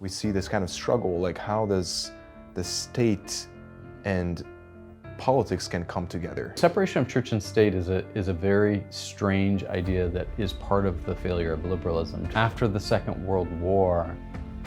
We see this kind of struggle, like how does the state and politics can come together? Separation of church and state is a very strange idea that is part of the failure of liberalism. After the Second World War,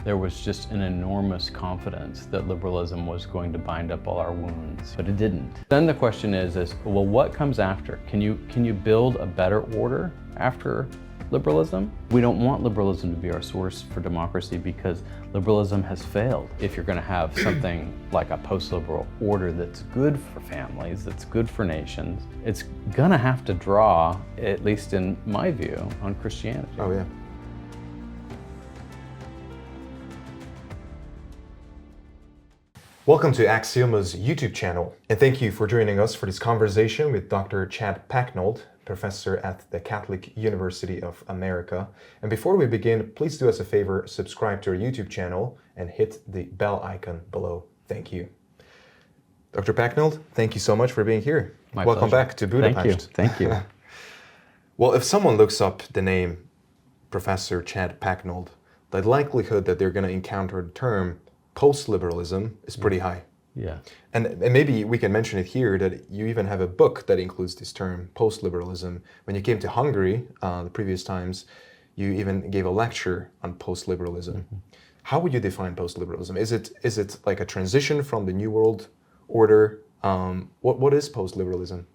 there was just an enormous confidence that liberalism was going to bind up all our wounds, but it didn't. Then the question is well, what comes after? Can you build a better order after liberalism? We don't want liberalism to be our source for democracy because liberalism has failed. If you're going to have something like a post-liberal order that's good for families, that's good for nations, it's going to have to draw, at least in my view, on Christianity. Oh yeah. Welcome to Axioma's YouTube channel, and thank you for joining us for this conversation with Dr. Chad Pecknold, professor at the Catholic University of America. And before we begin, please do us a favor, subscribe to our YouTube channel and hit the bell icon below. Thank you. Dr. Pecknold, thank you so much for being here. My Welcome pleasure. back to Budapest. Thank you. Well, if someone looks up the name Professor Chad Pecknold, the likelihood that they're going to encounter the term post-liberalism is pretty high. Yeah. And maybe we can mention it here that you even have a book that includes this term, post-liberalism. When you came to Hungary the previous times, you even gave a lecture on post-liberalism. Mm-hmm. How would you define post-liberalism? Is it like a transition from the New World Order? What is post-liberalism?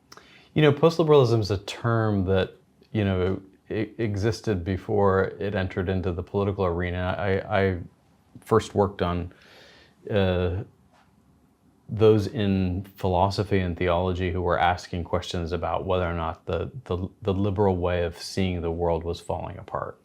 You know, post-liberalism is a term that, it existed before it entered into the political arena. I first worked on those in philosophy and theology who were asking questions about whether or not the liberal way of seeing the world was falling apart.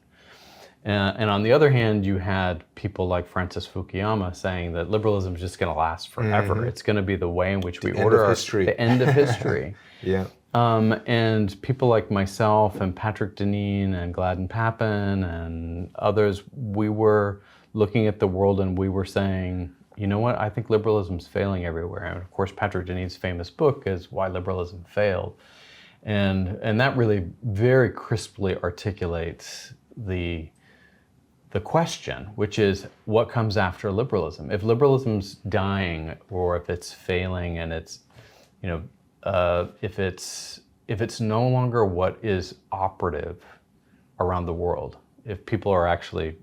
And on the other hand, you had people like Francis Fukuyama saying that liberalism is just going to last forever. Mm-hmm. It's going to be the way in which we order the end of history. Yeah. And people like myself and Patrick Deneen and Gladden Papin and others, we were looking at the world and we were saying, you know what, I think liberalism's failing everywhere. And of course, Patrick Deneen's famous book is Why Liberalism Failed. And that really very crisply articulates the question, which is what comes after liberalism? If liberalism's dying or if it's failing and it's, if it's no longer what is operative around the world, if people are actually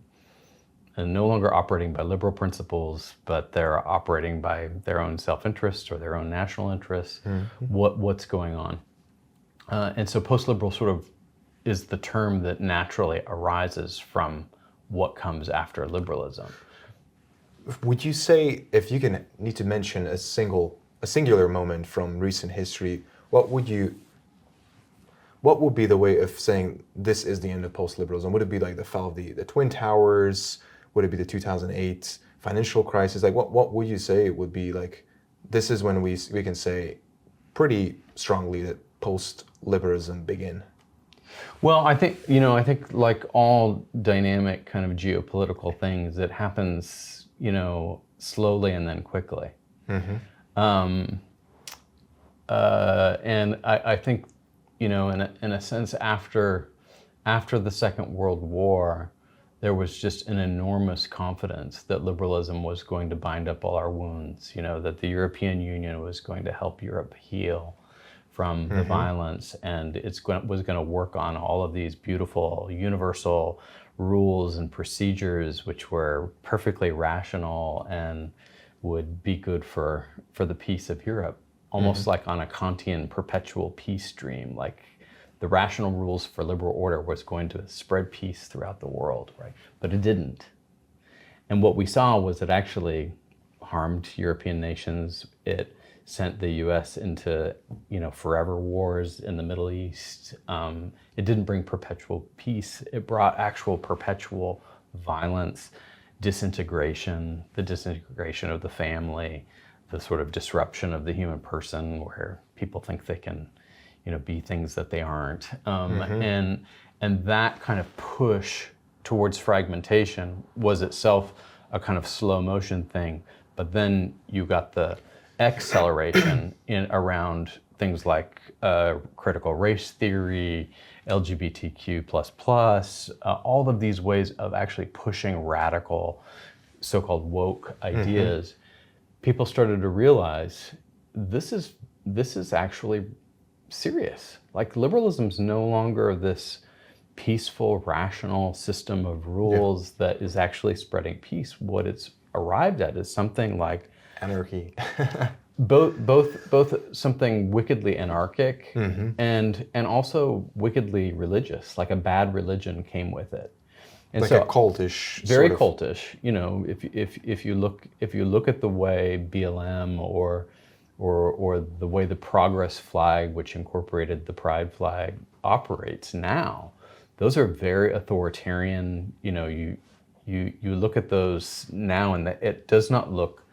no longer operating by liberal principles, but they're operating by their own self-interest or their own national interests, mm-hmm. what's going on? And so post-liberal sort of is the term that naturally arises from what comes after liberalism. Would you say, if you need to mention a singular moment from recent history, what would be the way of saying this is the end of post-liberalism? Would it be like the fall of the Twin Towers? Would it be the 2008 financial crisis? Like, what would you say would be like, this is when we can say pretty strongly that post-liberalism begin? Well, I think like all dynamic kind of geopolitical things, it happens, slowly and then quickly. Mm-hmm. And I think, in a sense, after the Second World War, there was just an enormous confidence that liberalism was going to bind up all our wounds, that the European Union was going to help Europe heal from the mm-hmm. violence, and was going to work on all of these beautiful universal rules and procedures which were perfectly rational and would be good for the peace of Europe, almost mm-hmm. like on a Kantian perpetual peace dream, like the rational rules for liberal order was going to spread peace throughout the world, right? But it didn't. And what we saw was it actually harmed European nations. It sent the US into, forever wars in the Middle East. It didn't bring perpetual peace. It brought actual perpetual violence, disintegration, the disintegration of the family, the sort of disruption of the human person where people think they can be things that they aren't. Mm-hmm. And that kind of push towards fragmentation was itself a kind of slow motion thing. But then you got the acceleration around things like critical race theory, LGBTQ++, all of these ways of actually pushing radical so-called woke ideas, people started to realize this is actually serious. Like liberalism's no longer this peaceful, rational system of rules that is actually spreading peace. What it's arrived at is something like anarchy. both something wickedly anarchic and also wickedly religious. Like a bad religion came with it. And like so, a cultish, very sort of. cultish. You know, if you look at the way BLM or the way the Progress flag, which incorporated the Pride flag, operates now, those are very authoritarian. You know, you look at those now, and it does not look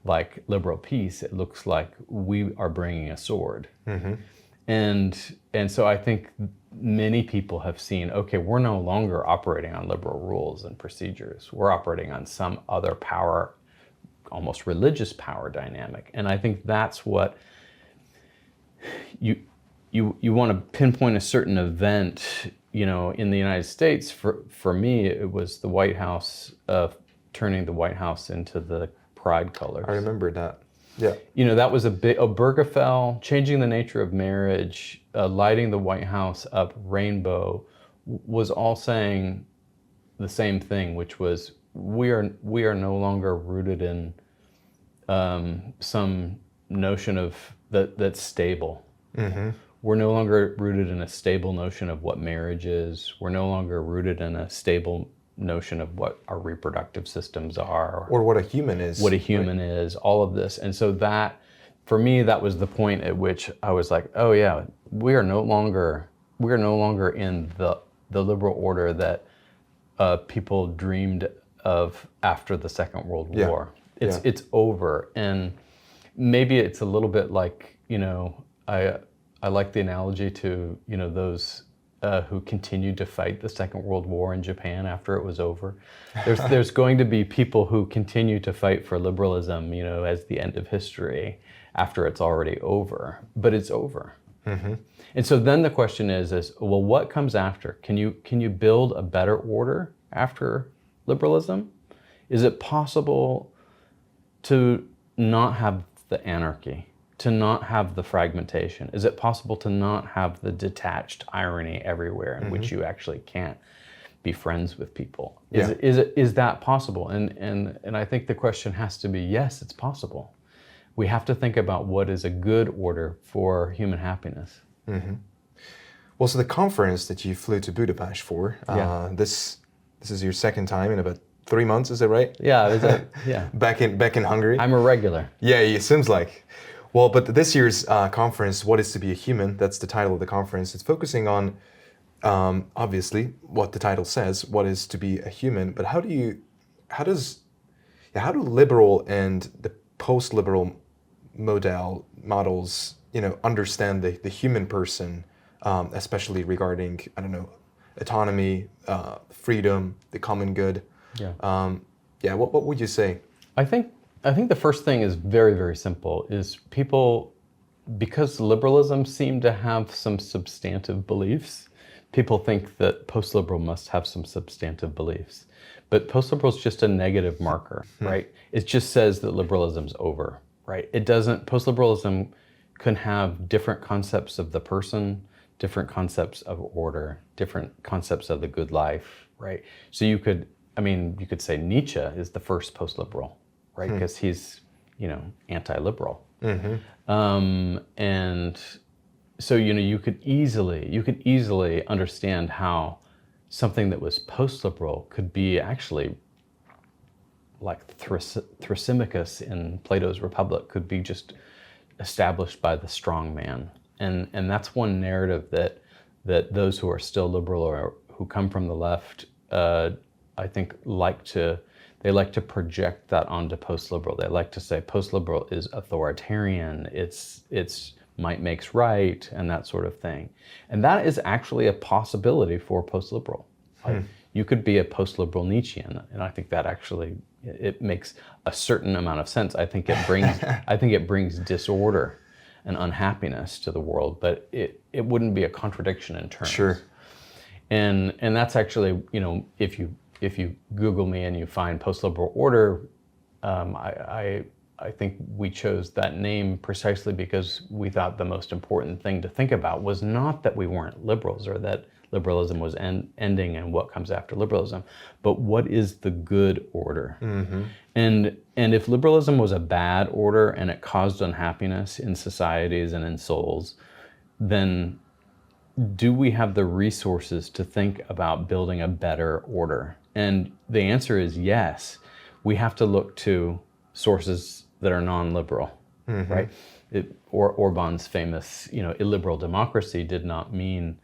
like liberal peace. It looks like we are bringing a sword. And so I think many people have seen, okay, we're no longer operating on liberal rules and procedures. We're operating on some other power, almost religious power dynamic. And I think that's what you want to pinpoint a certain event, you know, in the United States. For me, it was the White House, turning the White House into the Pride colors. I remember that. Yeah. You know, that was Obergefell, changing the nature of marriage, lighting the White House up, rainbow, was all saying the same thing, which was we are no longer rooted in some notion of that's stable. We're no longer rooted in a stable notion of what marriage is. We're no longer rooted in a stable notion of what our reproductive systems are, or what a human is. What a human is, all of this. And so that, for me, that was the point at which I was like, oh yeah, we are no longer in the liberal order that people dreamed of after the Second World War. It's over. And maybe it's a little bit like, you know, I like the analogy to, you know, those who continued to fight the Second World War in Japan after it was over. There's going to be people who continue to fight for liberalism, you know, as the end of history after it's already over. But it's over. And so then the question is, well, what comes after? Can you build a better order after liberalism? Is it possible to not have the anarchy? To not have the fragmentation? Is it possible to not have the detached irony everywhere in which you actually can't be friends with people? Is that possible? And I think the question has to be, yes, it's possible. We have to think about what is a good order for human happiness. Well, so the conference that you flew to Budapest for, this is your second time in about 3 months, is that right? Yeah, yeah. Back in Hungary. I'm a regular. Yeah, it seems like. Well, but this year's conference, What is to be a Human, that's the title of the conference. It's focusing on, obviously, what the title says, what is to be a human, but how do liberal and the post-liberal models, you know, understand the human person, especially regarding, I don't know, autonomy, freedom, the common good? What would you say? I think the first thing is very, very simple, is people, because liberalism seemed to have some substantive beliefs, people think that post-liberal must have some substantive beliefs. But post-liberal is just a negative marker, right? It just says that liberalism's over, right? It doesn't, post-liberalism can have different concepts of the person, different concepts of order, different concepts of the good life, right? So you could say Nietzsche is the first post-liberal, right? Because he's, you know, anti-liberal. And so, you know, you could easily understand how something that was post-liberal could be actually like Thrasymachus in Plato's Republic, could be just established by the strong man. And that's one narrative that those who are still liberal or who come from the left, I think they like to project that onto post-liberal. They like to say post-liberal is authoritarian, it's might makes right, and that sort of thing. And that is actually a possibility for post-liberal. Like, you could be a post-liberal Nietzschean, and I think that actually, it makes a certain amount of sense. I think it brings disorder and unhappiness to the world, but it wouldn't be a contradiction in terms. Sure. And that's actually, you know, if you if you Google me and you find post-liberal order, I think we chose that name precisely because we thought the most important thing to think about was not that we weren't liberals or that liberalism was ending and what comes after liberalism, but what is the good order? And if liberalism was a bad order and it caused unhappiness in societies and in souls, then do we have the resources to think about building a better order? And the answer is yes. We have to look to sources that are non-liberal, right? Orban's famous, illiberal democracy did not mean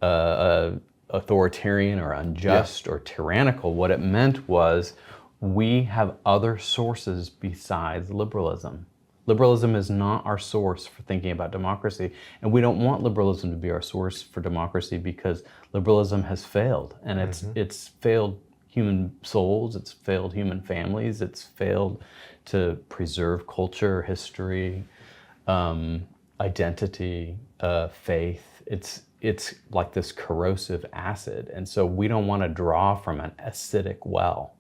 authoritarian or unjust or tyrannical. What it meant was we have other sources besides liberalism. Liberalism is not our source for thinking about democracy, and we don't want liberalism to be our source for democracy because liberalism has failed, and it's failed human souls, it's failed human families, it's failed to preserve culture, history, identity, faith. It's like this corrosive acid, and so we don't want to draw from an acidic well.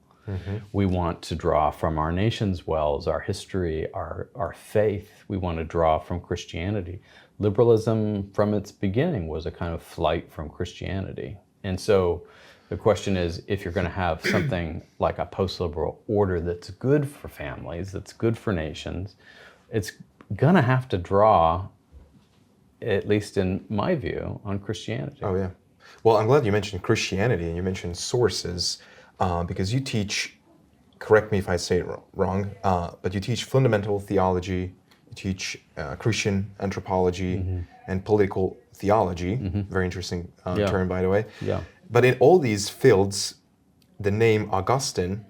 We want to draw from our nation's wells, our history, our faith. We want to draw from Christianity. Liberalism, from its beginning, was a kind of flight from Christianity. And so the question is, if you're going to have something like a post-liberal order that's good for families, that's good for nations, it's going to have to draw, at least in my view, on Christianity. Oh, yeah. Well, I'm glad you mentioned Christianity and you mentioned sources. Because you teach, correct me if I say it wrong, but you teach fundamental theology, you teach Christian anthropology and political theology, very interesting term, by the way. Yeah. But in all these fields, the name Augustine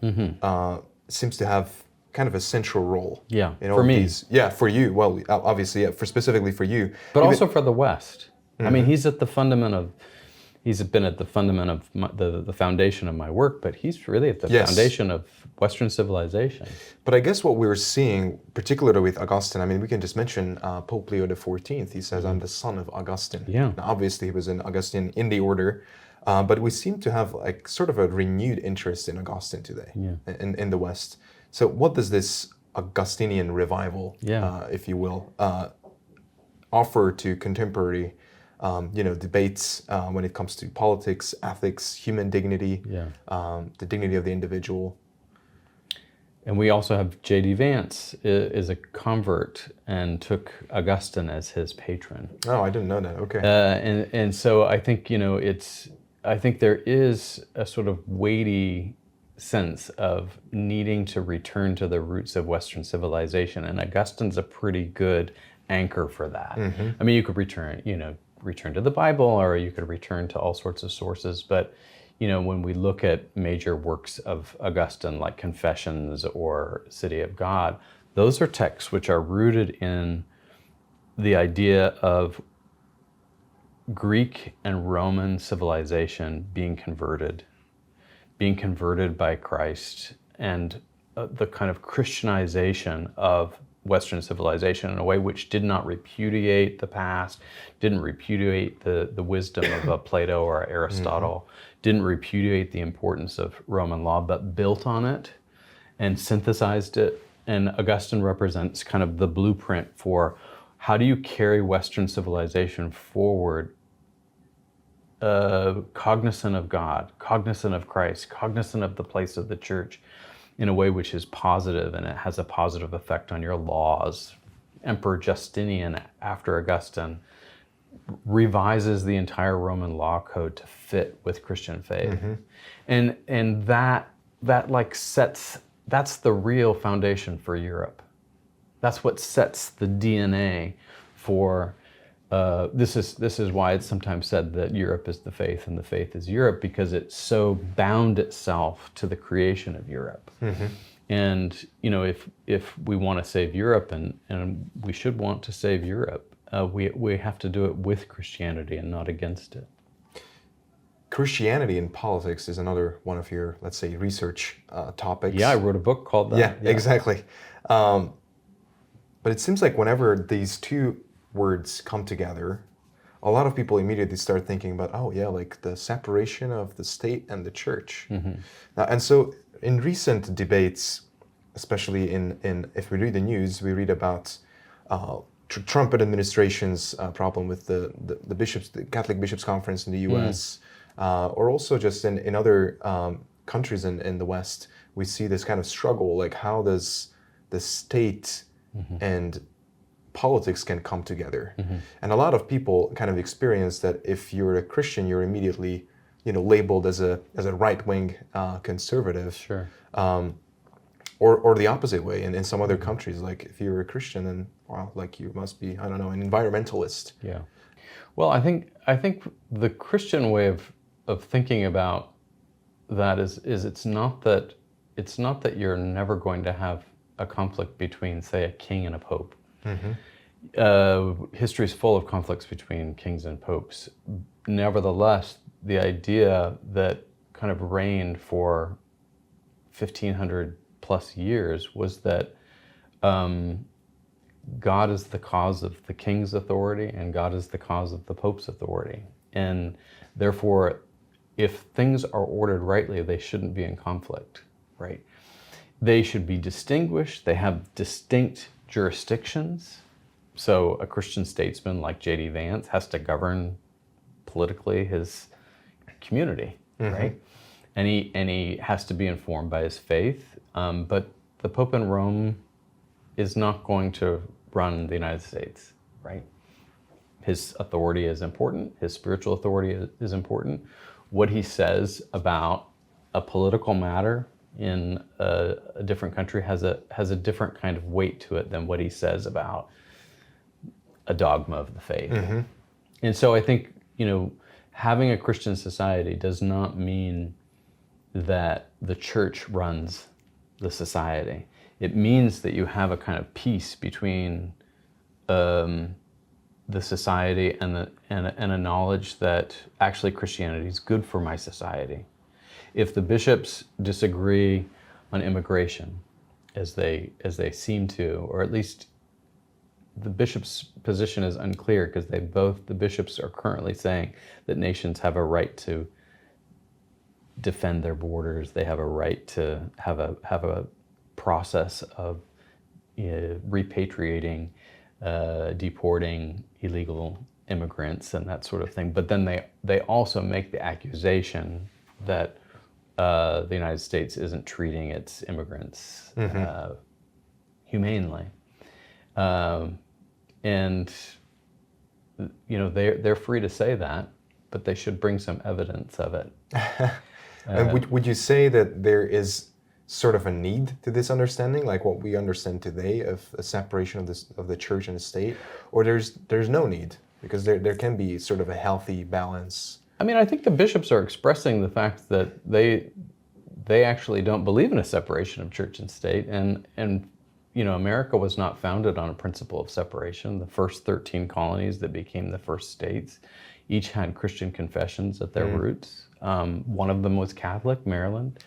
seems to have kind of a central role. Yeah, in all for me. These. Yeah, for you. Well, obviously, yeah, specifically for you. But also for the West. I mean, he's at the fundament of... He's been at the fundament of the foundation of my work, but he's really at the foundation of Western civilization. But I guess what we're seeing, particularly with Augustine, I mean, we can just mention Pope Leo XIV. He says, I'm the son of Augustine. Yeah. Now, obviously, he was an Augustine in the order, but we seem to have like sort of a renewed interest in Augustine today in the West. So what does this Augustinian revival, if you will, offer to contemporary debates when it comes to politics, ethics, human dignity, the dignity of the individual? And we also have J.D. Vance is a convert and took Augustine as his patron. Oh, I didn't know that. Okay. And so I think I think there is a sort of weighty sense of needing to return to the roots of Western civilization, and Augustine's a pretty good anchor for that. I mean, you could return to the Bible, or you could return to all sorts of sources. But, when we look at major works of Augustine, like Confessions or City of God, those are texts which are rooted in the idea of Greek and Roman civilization being converted by Christ, and the kind of Christianization of Western civilization in a way which did not repudiate the past, didn't repudiate the wisdom of Plato or Aristotle, didn't repudiate the importance of Roman law, but built on it and synthesized it. And Augustine represents kind of the blueprint for how do you carry Western civilization forward, cognizant of God, cognizant of Christ, cognizant of the place of the church, in a way which is positive, and it has a positive effect on your laws. Emperor Justinian, after Augustine, revises the entire Roman law code to fit with Christian faith. And that like that's the real foundation for Europe. That's what sets the DNA for this is why it's sometimes said that Europe is the faith and the faith is Europe, because it so bound itself to the creation of Europe. And if we want to save Europe, and we should want to save Europe, we have to do it with Christianity and not against it. Christianity in politics is another one of your, let's say, research topics. Yeah, I wrote a book called that. Yeah. Exactly. But it seems like whenever these two words come together, a lot of people immediately start thinking about, oh yeah, like the separation of the state and the church. Now, and so in recent debates, especially in if we read the news, we read about Trump administration's problem with the bishops, the Catholic Bishops' Conference in the U.S., or also just in other countries in the West, we see this kind of struggle, like how does the state and politics can come together. And a lot of people kind of experience that if you're a Christian, you're immediately, labeled as a right-wing conservative. Sure. Or the opposite way in some other countries, like if you're a Christian, then like you must be, I don't know, an environmentalist. Yeah. Well, I think the Christian way of thinking about that is it's not that you're never going to have a conflict between, say, a king and a pope. History is full of conflicts between kings and popes. Nevertheless, the idea that kind of reigned for 1,500 plus years was that God is the cause of the king's authority and God is the cause of the pope's authority. And therefore, if things are ordered rightly, they shouldn't be in conflict, right? They should be distinguished. They have distinct jurisdictions. So a Christian statesman like J.D. Vance has to govern politically his community, right? And he has to be informed by his faith. But the Pope in Rome is not going to run the United States, right? His authority is important. His spiritual authority is important. What he says about a political matter in a different country has a different kind of weight to it than what he says about a dogma of the faith. And so I think, having a Christian society does not mean that the church runs the society. It means that you have a kind of peace between the society and a knowledge that actually Christianity is good for my society. If the bishops disagree on immigration, as they seem to, or at least the bishop's position is unclear because the bishops are currently saying that nations have a right to defend their borders. They have a right to have a process of repatriating, deporting illegal immigrants and that sort of thing. But then they also make the accusation that the United States isn't treating its immigrants humanely. And they're free to say that, but they should bring some evidence of it. And would you say that there is sort of a need to this understanding, like what we understand today of a separation of the church and the state, or there's no need because there can be sort of a healthy balance? I mean, I think the bishops are expressing the fact that they actually don't believe in a separation of church and state, and America was not founded on a principle of separation. The first 13 colonies that became the first states each had Christian confessions at their roots. One of them was Catholic, Maryland,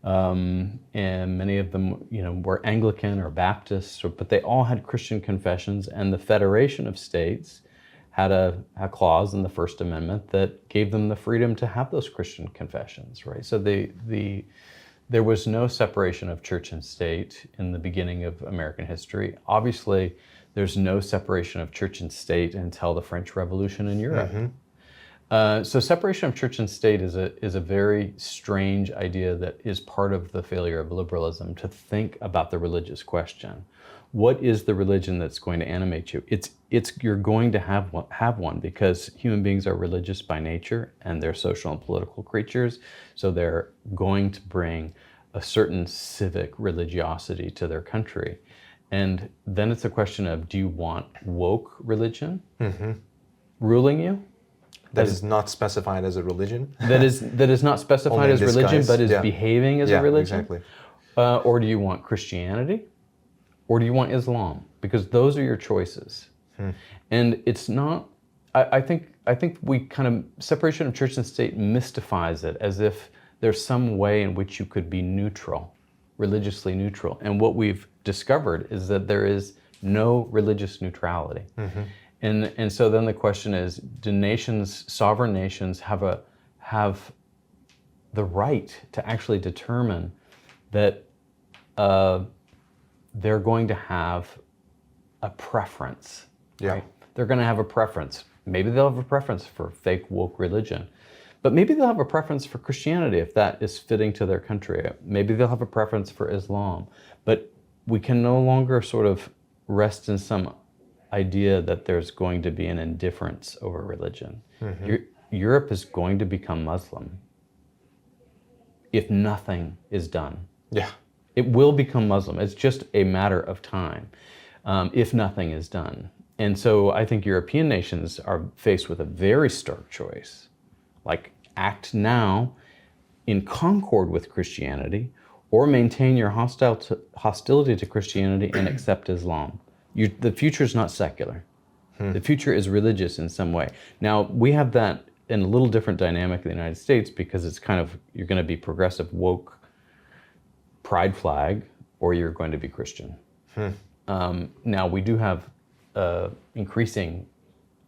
and many of them, were Anglican or Baptist, but they all had Christian confessions. And the Federation of States had a clause in the First Amendment that gave them the freedom to have those Christian confessions, right? So there was no separation of church and state in the beginning of American history. Obviously, there's no separation of church and state until the French Revolution in Europe. So separation of church and state is a very strange idea that is part of the failure of liberalism, to think about the religious question. What is the religion that's going to animate you? You're going to have one because human beings are religious by nature and they're social and political creatures. So they're going to bring a certain civic religiosity to their country. And then it's a question of, do you want woke religion ruling you? That is not specified as a religion? That is not specified as religion, but is behaving as a religion? Exactly. Or do you want Christianity? Or do you want Islam? Because those are your choices. And it's not, I think we kind of, separation of church and state mystifies it as if there's some way in which you could be neutral, religiously neutral. And what we've discovered is that there is no religious neutrality. And so then the question is, do nations, sovereign nations, have the right to actually determine that they're going to have a preference? Yeah. Right? They're going to have a preference. Maybe they'll have a preference for fake woke religion, but maybe they'll have a preference for Christianity if that is fitting to their country. Maybe they'll have a preference for Islam, but we can no longer sort of rest in some idea that there's going to be an indifference over religion. Europe is going to become Muslim if nothing is done. Yeah. It will become Muslim. It's just a matter of time if nothing is done. And so I think European nations are faced with a very stark choice. Like, act now in concord with Christianity, or maintain your hostility to Christianity and accept Islam. The future is not secular. The future is religious in some way. Now, we have that in a little different dynamic in the United States, because it's kind of, you're going to be progressive, woke, pride flag, or you're going to be Christian. Now, we do have increasing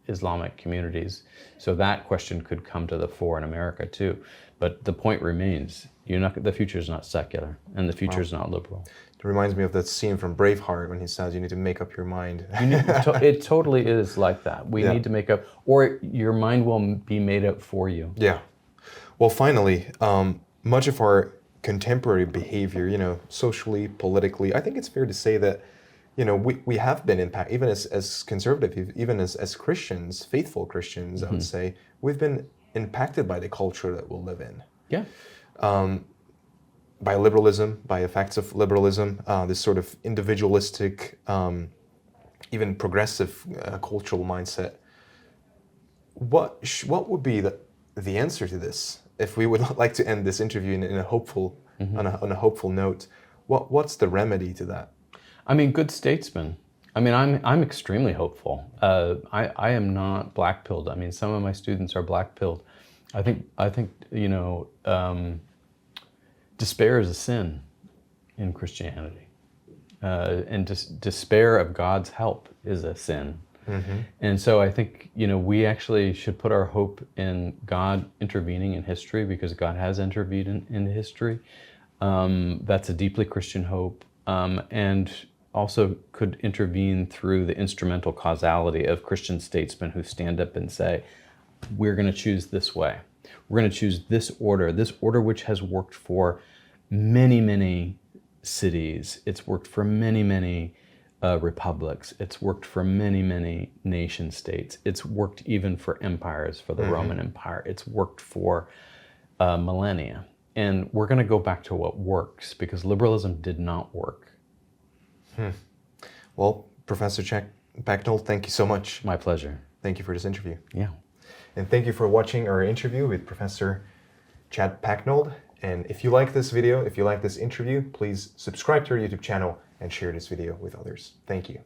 Islamic communities, so that question could come to the fore in America too. But the point remains, the future is not secular, and the future is not liberal. It reminds me of that scene from Braveheart when he says you need to make up your mind. It totally is like that. We need to make up, or your mind will be made up for you. Yeah. Well, finally, much of our contemporary behavior, socially, politically, I think it's fair to say that, we have been impacted, even as conservative, even as Christians, faithful Christians, I would say, we've been impacted by the culture that we live in. Yeah. By liberalism, by effects of liberalism, this sort of individualistic, even progressive cultural mindset. What would be the answer to this? If we would like to end this interview in a hopeful, on a hopeful note, what's the remedy to that? I mean, good statesmen. I mean, I'm extremely hopeful. I am not black-pilled. I mean, some of my students are black-pilled. I think despair is a sin in Christianity, and despair of God's help is a sin. And so I think we actually should put our hope in God intervening in history, because God has intervened in history. That's a deeply Christian hope, and also could intervene through the instrumental causality of Christian statesmen who stand up and say, we're going to choose this way. We're going to choose this order which has worked for many, many cities. It's worked for many, many republics. It's worked for many, many nation states. It's worked even for empires, for the Roman Empire. It's worked for millennia. And we're going to go back to what works, because liberalism did not work. Well, Professor Pecknold, thank you so much. My pleasure. Thank you for this interview. Yeah. And thank you for watching our interview with Professor Chad Pecknold. And if you like this video, if you like this interview, please subscribe to our YouTube channel and share this video with others. Thank you.